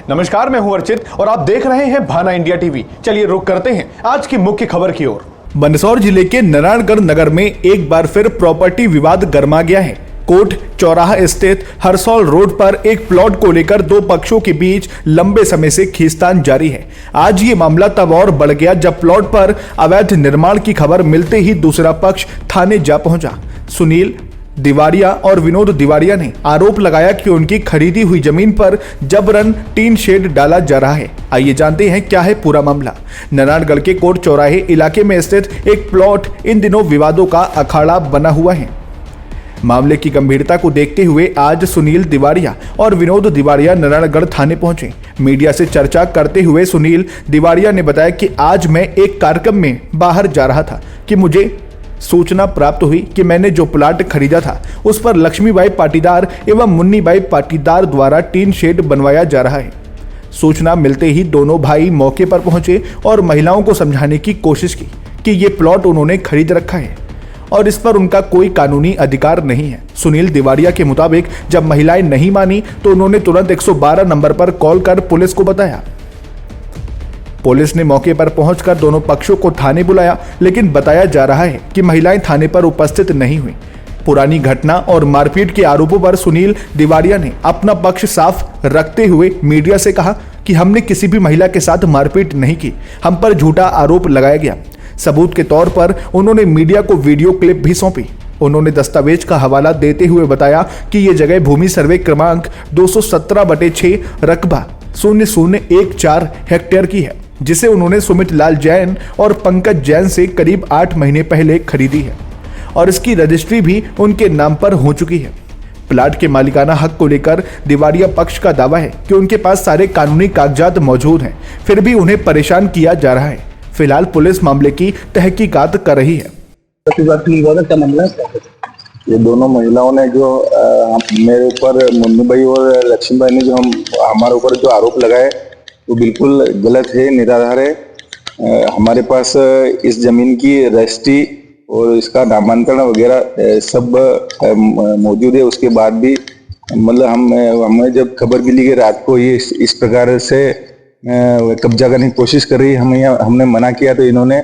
नमस्कार, मैं हूं अर्चित और आप देख रहे हैं भाना इंडिया टीवी। चलिए रुक करते हैं आज की मुख्य खबर की ओर। मंदसौर जिले के नारायणगढ़ नगर में एक बार फिर प्रॉपर्टी विवाद गर्मा गया है। कोट चौराहा स्थित हरसौल रोड पर एक प्लॉट को लेकर दो पक्षों के बीच लंबे समय से खींचतान जारी है। आज ये मामला तब और बढ़ गया जब प्लॉट पर अवैध निर्माण की खबर मिलते ही दूसरा पक्ष थाने जा पहुंचा। सुनील दिवारिया और विनोद दिवारिया ने आरोप लगाया कि उनकी खरीदी हुई जमीन पर जबरन टीन शेड डाला जा रहा है। आइए जानते हैं क्या है पूरा मामला। नारायणगढ़ के कोट चौराहे इलाके में स्थित एक प्लॉट इन दिनों विवादों का अखाड़ा बना हुआ है। मामले की गंभीरता को देखते हुए आज सुनील दिवारिया और विनोद दिवारिया नारायणगढ़ थाने पहुंचे। मीडिया से चर्चा करते हुए सुनील दिवारिया ने बताया कि आज मैं एक कार्यक्रम में बाहर जा रहा था कि मुझे सूचना प्राप्त हुई कि मैंने जो प्लाट खरीदा था उस पर लक्ष्मीबाई पाटीदार एवं मुन्नीबाई पाटीदार द्वारा टीन शेड बनवाया जा रहा है। सूचना मिलते ही दोनों भाई मौके पर पहुंचे और महिलाओं को समझाने की कोशिश की कि ये प्लॉट उन्होंने खरीद रखा है और इस पर उनका कोई कानूनी अधिकार नहीं है। सुनील दिवारिया के मुताबिक जब महिलाएं नहीं मानी तो उन्होंने तुरंत 112 नंबर पर कॉल कर पुलिस को बताया। पुलिस ने मौके पर पहुंचकर दोनों पक्षों को थाने बुलाया, लेकिन बताया जा रहा है कि महिलाएं थाने पर उपस्थित नहीं हुई। पुरानी घटना और मारपीट के आरोपों पर सुनील दिवारिया ने अपना पक्ष साफ रखते हुए मीडिया से कहा कि हमने किसी भी महिला के साथ मारपीट नहीं की, हम पर झूठा आरोप लगाया गया। सबूत के तौर पर उन्होंने मीडिया को वीडियो क्लिप भी सौंपी। उन्होंने दस्तावेज का हवाला देते हुए बताया कि ये जगह भूमि सर्वे क्रमांक 217/6 रकबा 0014 हेक्टेयर की है, जिसे उन्होंने सुमित लाल जैन और पंकज जैन से करीब 8 महीने पहले खरीदी है और इसकी रजिस्ट्री भी उनके नाम पर हो चुकी है। प्लाट के मालिकाना हक को लेकर दिवारिया पक्ष का दावा है कि उनके पास सारे कानूनी कागजात मौजूद हैं, फिर भी उन्हें परेशान किया जा रहा है। फिलहाल पुलिस मामले की तहकीकात कर रही है। ये दोनों महिलाओं ने जो मेरे ऊपर मुन्नीबाई और लक्ष्मीबाई ने जो हमारे ऊपर जो आरोप लगाए वो बिल्कुल गलत है, निराधार है। हमारे पास इस जमीन की रजिस्ट्री और इसका नामांकन वगैरह सब मौजूद है। उसके बाद भी मतलब हमें जब खबर मिली कि रात को ये इस प्रकार से कब्जा करने की कोशिश कर रही है, हमने मना किया तो इन्होंने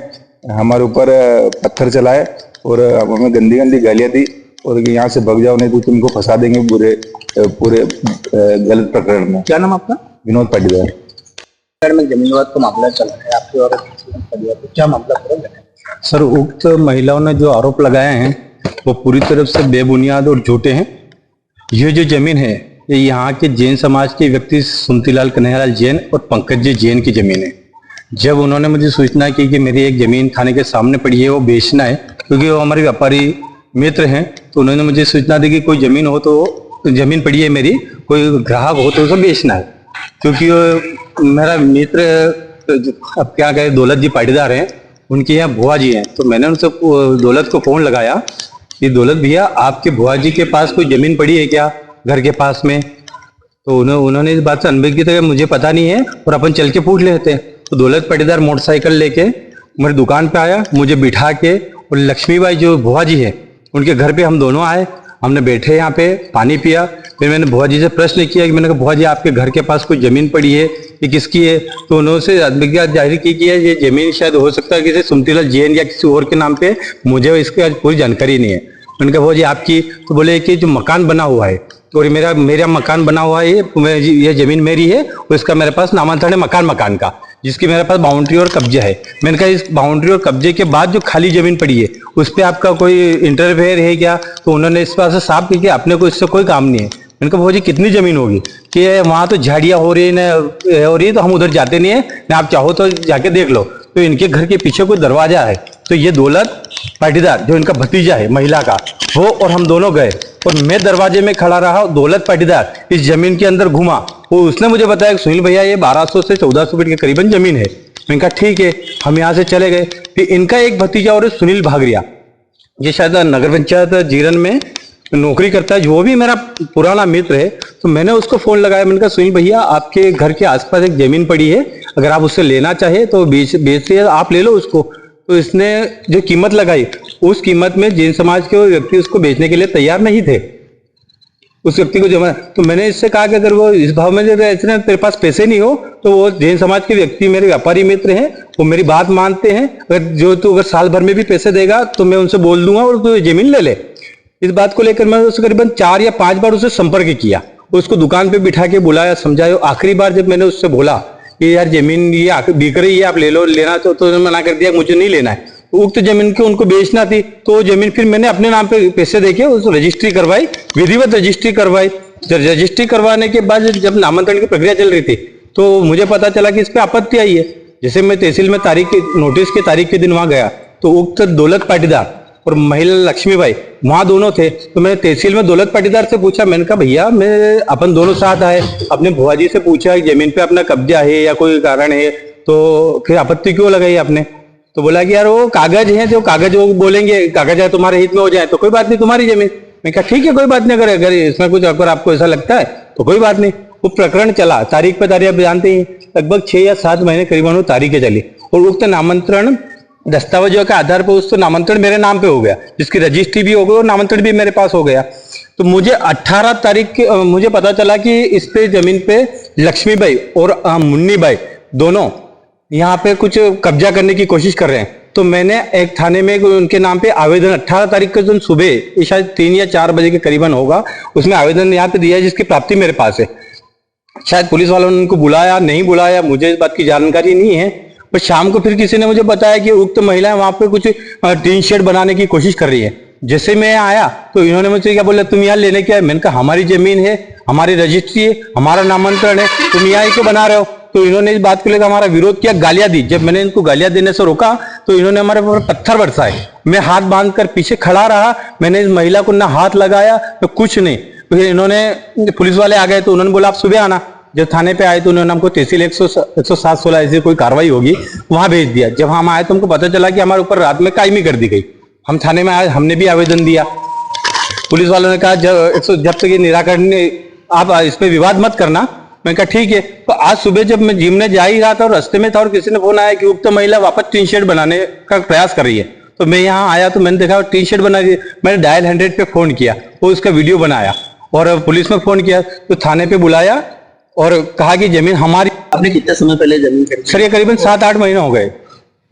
हमारे ऊपर पत्थर चलाए और हमें गंदी गंदी गालियां दी और यहाँ से भग जाओ नहीं तो तुमको फंसा देंगे पूरे गलत प्रकरण में। क्या नाम आपका? विनोद पाटीदार। में जमीन विवाद का मामला चल रहा है आपके और क्या मामला है? सर, उक्त महिलाओं ने जो आरोप लगाए हैं वो पूरी तरफ से बेबुनियाद और झूठे हैं। ये जो जमीन है ये यहाँ के जैन समाज के व्यक्ति सुमतीलाल कन्हैयालाल जैन और पंकज जी जैन की जमीन है। जब उन्होंने मुझे सूचना की कि मेरी एक जमीन थाने के सामने पड़ी है, वो बेचना है, क्योंकि वो हमारे व्यापारी मित्र हैं, तो उन्होंने मुझे सूचना दी कि कोई जमीन हो तो जमीन पड़ी है मेरी, कोई ग्राहक हो तो उसे बेचना है। क्योंकि मेरा मित्र अब क्या कहे दौलत जी पाटीदार हैं, उनके यहाँ बुआ जी हैं, तो मैंने उनसे दौलत को फोन लगाया कि दौलत भैया आपके बुआ जी के पास कोई जमीन पड़ी है क्या घर के पास में? तो उन्होंने इस बात से अनभिज्ञ किया कि मुझे पता नहीं है और अपन चल के पूछ लेते हैं। तो दौलत पाटीदार मोटरसाइकिल लेके मेरी दुकान पे आया, मुझे बिठा के, और लक्ष्मीबाई जो बुआ जी है उनके घर पे हम दोनों आए, हमने बैठे यहाँ पे पानी पिया। फिर मैंने बुआ जी से प्रश्न किया कि मैंने कहा बुआ जी आपके घर के पास कोई जमीन पड़ी है, ये किसकी है? तो उन्होंने अभिज्ञता जाहिर की कि ये जमीन शायद हो सकता है किसी सुमतीलाल जैन या किसी और के नाम पे, मुझे इसकी आज पूरी जानकारी नहीं है। मैंने कहा बुआ जी आपकी? तो बोले कि जो मकान बना हुआ है और मेरा मकान बना हुआ है, ये जमीन मेरी है और इसका मेरे पास नामांकन है मकान का, जिसकी मेरे पास बाउंड्री और कब्जा है। मैंने कहा इस बाउंड्री और कब्जे के बाद जो खाली जमीन पड़ी है उस पर आपका कोई इंटरफेयर है क्या? तो उन्होंने इस बात से साफ की कि अपने को इससे कोई काम नहीं है। मैंने कहा भौजी कितनी जमीन होगी? कि वहाँ तो झाड़ियाँ हो रही है तो हम उधर जाते नहीं है ना, आप चाहो तो जाके देख लो। तो इनके घर के पीछे कोई दरवाजा है, तो ये दौलत पाटीदार जो इनका भतीजा है महिला का, वो और हम दोनों गए और मैं दरवाजे में खड़ा रहा। दौलत पाटीदार इस जमीन के अंदर घुमा, वो उसने मुझे बताया कि सुनील भैया ये 1200 से 1400 फीट के करीबन जमीन है। मैंने कहा ठीक है, हम यहाँ से चले गए। फिर इनका एक भतीजा और सुनील भागरिया, ये शायद नगर पंचायत जीरन में नौकरी करता है, जो भी मेरा पुराना मित्र है। तो मैंने उसको फोन लगाया, मैंने कहा सुनील भैया आपके घर के आसपास एक जमीन पड़ी है, अगर आप उससे लेना चाहे तो बेच आप ले लो उसको। तो इसने जो कीमत लगाई उस कीमत में जैन समाज के व्यक्ति उसको बेचने के लिए तैयार नहीं थे। उस व्यक्ति को जमा। तो मैंने इससे कहा कि अगर वो इस भाव में इतने तेरे पास पैसे नहीं हो तो वो जैन समाज के व्यक्ति मेरे व्यापारी मित्र हैं, वो मेरी बात मानते हैं, अगर साल भर में भी पैसे देगा तो मैं उनसे बोल दूंगा और तू जमीन ले ले। इस बात को लेकर मैं उससे करीबन 4 या 5 बार उससे संपर्क किया, उसको दुकान पे बिठा के बुलाया, समझाया। आखिरी बार जब मैंने उससे बोला कि यार जमीन ये बिक रही है, आप ले लो, लेना तो मना कर दिया, मुझे नहीं लेना है। उक्त जमीन को उनको बेचना थी, तो जमीन फिर मैंने अपने नाम पे पैसे देके उसको रजिस्ट्री करवाई, विधिवत रजिस्ट्री करवाई। रजिस्ट्री करवाने के बाद जब नामांतरण की प्रक्रिया चल रही थी तो मुझे पता चला कि इस पे आपत्ति आई है। जैसे मैं तहसील में नोटिस की तारीख के दिन वहां गया तो उक्त दौलत पाटीदार और महिला लक्ष्मीबाई वहां दोनों थे। तो मैंने तहसील में दौलत पाटीदार से पूछा, मैंने कहा भैया मैं अपन दोनों साथ आए, अपने भुआ जी से पूछा जमीन पे अपना कब्जा है या कोई कारण है, तो फिर आपत्ति क्यों लगाई आपने? तो बोला कि यार वो कागज है, जो कागज वो बोलेंगे कागज है तुम्हारे हित में हो जाए तो कोई बात नहीं, तुम्हारी जमीन। मैं कहा ठीक है कोई बात नहीं, अगर इसमें कुछ अगर आपको ऐसा लगता है तो कोई बात नहीं। वो प्रकरण चला, तारीख पे तारीख आप जानते ही, लगभग 6 या 7 महीने करीबन वो तारीखें चली और उक्त नामांतरण दस्तावेजों के आधार पर उसको नामांतरण मेरे नाम पे हो गया, जिसकी रजिस्ट्री भी हो गई और नामांतरण भी मेरे पास हो गया। तो मुझे 18 तारीख के मुझे पता चला कि इस पे जमीन पे लक्ष्मीबाई और मुन्नीबाई दोनों यहाँ पे कुछ कब्जा करने की कोशिश कर रहे हैं। तो मैंने एक थाने में उनके नाम पे आवेदन 18 तारीख के दिन सुबह शायद 3 या 4 बजे के करीबन होगा, उसमें आवेदन यहाँ पे दिया है जिसकी प्राप्ति मेरे पास है। शायद पुलिस वालों ने उनको बुलाया, नहीं बुलाया, मुझे इस बात की जानकारी नहीं है। पर शाम को फिर किसी ने मुझे बताया कि उक्त महिलाएं वहां पे कुछ टीन शेड बनाने की कोशिश कर रही है। जैसे मैं आया तो इन्होंने मुझे क्या बोला, तुम यहाँ लेने क्या है? मैंने कहा हमारी जमीन है, हमारी रजिस्ट्री है, हमारा नामांतरण है, तुम यहाँ क्यों बना रहे हो? तो इन्होंने इस बात को लेकर हमारा विरोध किया, गालियां दी। जब मैंने इनको गालियां देने से रोका तो इन्होंने हमारे ऊपर पत्थर बरसाए। मैं हाथ बांधकर पीछे खड़ा रहा, मैंने इस महिला को ना हाथ लगाया तो कुछ नहीं। फिर इन्होंने पुलिस वाले आ गए तो उन्होंने बोला आप सुबह आना। जब थाने पे आए तो उन्होंने हमको तहसील 107-16 ऐसी कोई कार्रवाई होगी वहां भेज दिया। जब हम आए तो हमको पता चला कि हमारे ऊपर रात में कायमी कर दी गई। हम थाने में आए, हमने भी आवेदन दिया। पुलिस वालों ने कहा जब तक ये निराकरण आप इस पे विवाद मत करना। मैं कहा ठीक है। तो आज सुबह जब मैं जिम में जा ही रहा था और रास्ते में था और किसी ने फोन आया कि उक्त महिला वापस टीन शेड बनाने का प्रयास कर रही है, तो मैं यहाँ आया तो मैंने देखा टीन शेड बना दी। मैंने डायल 100 पे फोन किया, वो उसका वीडियो बनाया और पुलिस में फोन किया तो थाने पे बुलाया और कहा कि जमीन हमारी। आपने कितने समय पहले जमीन खरीदी? सर ये करीबन 7-8 महीने हो गए।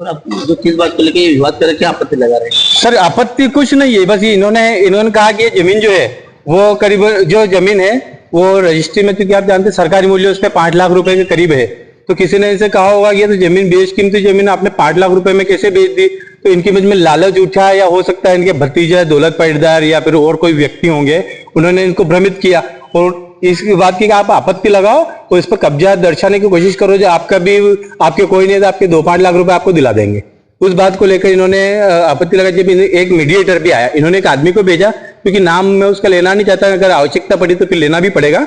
और आप जो किस बात को लेकर विवाद कर क्या आपत्ति लगा रहे हैं? सर आपत्ति कुछ नहीं है, बस इन्होंने कहा कि जमीन जो है वो करीबन जो जमीन है वो रजिस्ट्री में, क्योंकि आप जानते हैं सरकारी मूल्य उस पर 5 लाख रुपए के करीब है। तो किसी ने इनसे कहा होगा ये तो जमीन बेशकीमती जमीन आपने 5 लाख रुपए में कैसे बेच दी? तो इनकी मुझ में लालच उठा है या हो सकता है इनके भतीजा दौलत पाटीदार या फिर और कोई व्यक्ति होंगे, उन्होंने इनको भ्रमित किया और इसकी बात की कि आप आपत्ति लगाओ और इस पर कब्जा दर्शाने की कोशिश करो, जो आपका भी आपके कोई नहीं है तो आपके 2-5 लाख रुपए आपको दिला देंगे। उस बात को लेकर इन्होंने आपत्ति लगाई। जब एक मीडिएटर भी आया, इन्होंने एक आदमी को भेजा, क्योंकि नाम मैं उसका लेना नहीं चाहता, अगर आवश्यकता पड़ी तो फिर लेना भी पड़ेगा,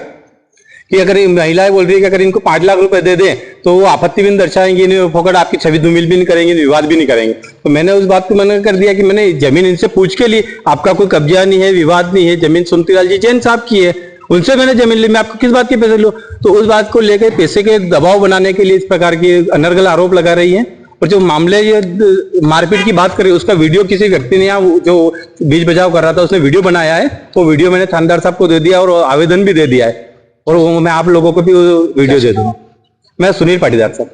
कि अगर महिलाएं बोल रही है कि अगर इनको 5 लाख रुपए दे दें तो वो आपत्ति भी नहीं दर्शाएंगे, नहीं फोकट आपकी छवि धूमिल भी नहीं करेंगे, विवाद भी नहीं करेंगे। तो मैंने उस बात को मना कर दिया कि मैंने जमीन इनसे पूछ के ली, आपका कोई कब्जा नहीं है, विवाद नहीं है, जमीन सुनतीलाल जी जैन साहब की है, उनसे मैंने जमीन ली, मैं आपको किस बात के पैसे लूं? तो उस बात को लेकर पैसे के दबाव बनाने के लिए इस प्रकार की अनर्गल आरोप लगा रही है। और जो मामले ये मारपीट की बात करें, उसका वीडियो किसी व्यक्ति ने यहाँ जो बीच बचाव कर रहा था उसने वीडियो बनाया है, वो वीडियो मैंने थानेदार साहब को दे दिया और आवेदन भी दे दिया है और वो मैं आप लोगों को भी वीडियो दे दूंगा। मैं सुनील पाटीदार साहब।